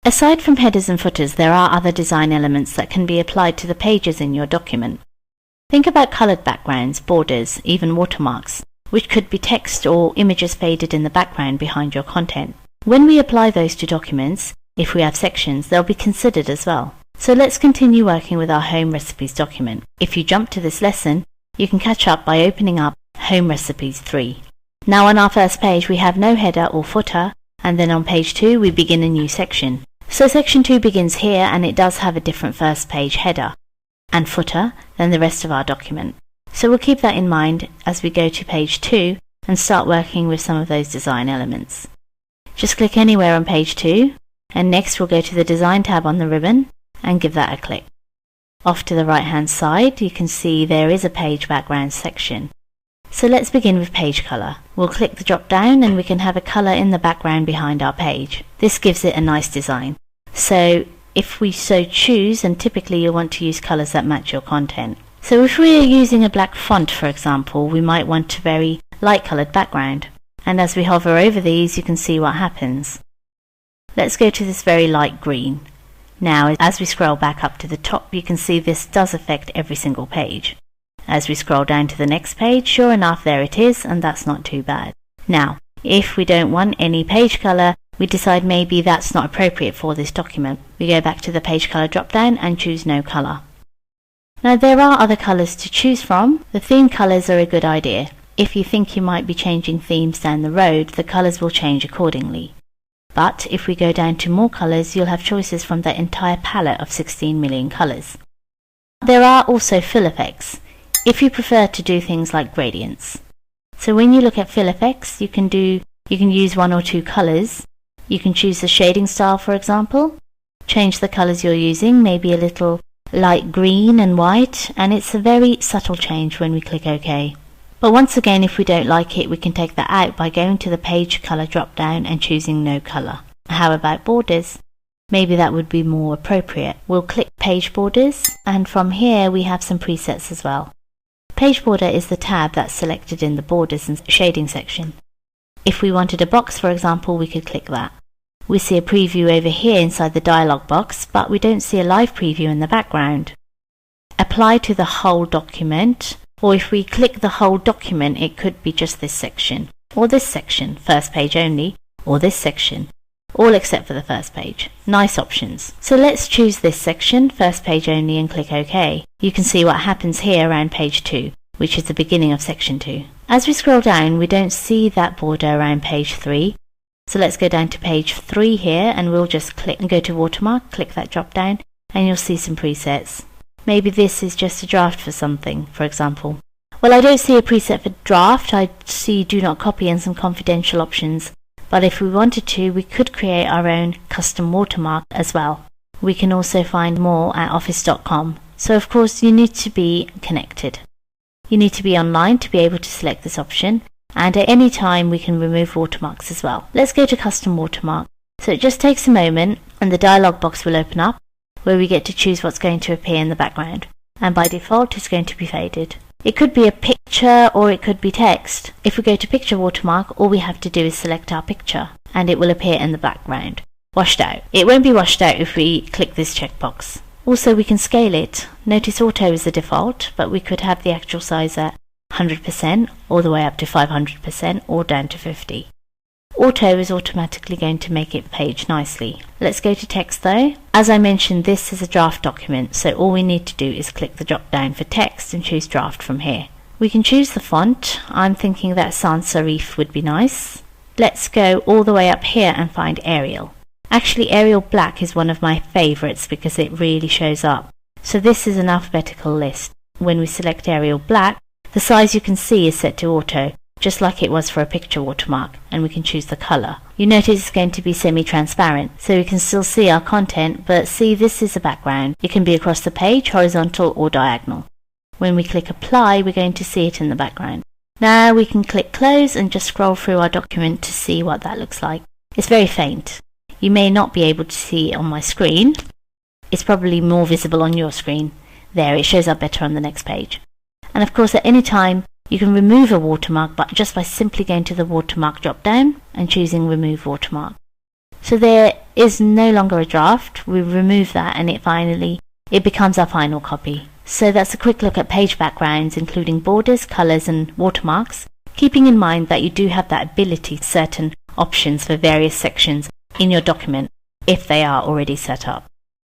Aside from headers and footers, there are other design elements that can be applied to the pages in your document. Think about colored backgrounds, borders, even watermarks, which could be text or images faded in the background behind your content. When we apply those to documents, if we have sections, they'll be considered as well. So let's continue working with our home recipes document. If you jump to this lesson, you can catch up by opening up Home Recipes 3. Now on our first page we have no header or footer, and then on page 2 we begin a new section. So section 2 begins here, and it does have a different first page header and footer than the rest of our document. So we'll keep that in mind as we go to page 2 and start working with some of those design elements. Just click anywhere on page 2, and next we'll go to the Design tab on the ribbon and give that a click. Off to the right hand side you can see there is a page background section. So let's begin with page color. We'll click the drop down and we can have a color in the background behind our page. This gives it a nice design. So if we so choose, and typically you'll want to use colors that match your content. So if we are using a black font, for example, we might want a very light colored background. And as we hover over these, you can see what happens. Let's go to this very light green. Now, as we scroll back up to the top, you can see this does affect every single page. As we scroll down to the next page, sure enough, there it is, and that's not too bad. Now, if we don't want any page color, we decide maybe that's not appropriate for this document. We go back to the page color drop down and choose no color. Now, there are other colors to choose from. The theme colors are a good idea. If you think you might be changing themes down the road, the colors will change accordingly. But if we go down to more colors, you'll have choices from the entire palette of 16 million colors. There are also fill effects, if you prefer to do things like gradients. So when you look at fill effects, you can use one or two colors. You can choose the shading style, for example, change the colors you're using, maybe a little light green and white, and it's a very subtle change when we click OK. But once again, if we don't like it, we can take that out by going to the page color drop down and choosing no color. How about borders? Maybe that would be more appropriate. We'll click page borders, and from here we have some presets as well. Page border is the tab that's selected in the borders and shading section. If we wanted a box, for example, we could click that. We see a preview over here inside the dialog box, but we don't see a live preview in the background. Apply to the whole document, or if we click the whole document, it could be just this section, or this section, first page only, or this section, all except for the first page. Nice options. So let's choose this section, first page only, and click OK. You can see what happens here around page 2, which is the beginning of section 2. As we scroll down, we don't see that border around page 3. So let's go down to page 3 here, and we'll just click and go to watermark, click that drop down, and you'll see some presets. Maybe this is just a draft for something, for example. Well, I don't see a preset for draft. I see do not copy and some confidential options. But if we wanted to, we could create our own custom watermark as well. We can also find more at office.com. So of course you need to be connected. You need to be online to be able to select this option, and at any time we can remove watermarks as well. Let's go to custom watermark. So it just takes a moment and the dialog box will open up, where we get to choose what's going to appear in the background, and by default it's going to be faded. It could be a picture or it could be text. If we go to picture watermark, all we have to do is select our picture and it will appear in the background. Washed out. It won't be washed out if we click this checkbox. Also, we can scale it. Notice auto is the default, but we could have the actual size at 100% all the way up to 500% or down to 50. Auto is automatically going to make it page nicely. Let's go to text though. As I mentioned, this is a draft document, so all we need to do is click the drop down for text and choose draft from here. We can choose the font. I'm thinking that sans serif would be nice. Let's go all the way up here and find Arial. Actually, Arial Black is one of my favorites because it really shows up. So this is an alphabetical list. When we select Arial Black, the size you can see is set to auto, just like it was for a picture watermark, and we can choose the color. You notice it's going to be semi-transparent, so we can still see our content, but see, this is a background. It can be across the page, horizontal or diagonal. When we click apply, we're going to see it in the background. Now we can click close and just scroll through our document to see what that looks like. It's very faint. You may not be able to see it on my screen. It's probably more visible on your screen. There, it shows up better on the next page. And of course, at any time, you can remove a watermark just by simply going to the watermark drop down and choosing remove watermark. So there is no longer a draft. We remove that and it becomes our final copy. So that's a quick look at page backgrounds, including borders, colors and watermarks, keeping in mind that you do have that ability to set certain options for various sections in your document if they are already set up.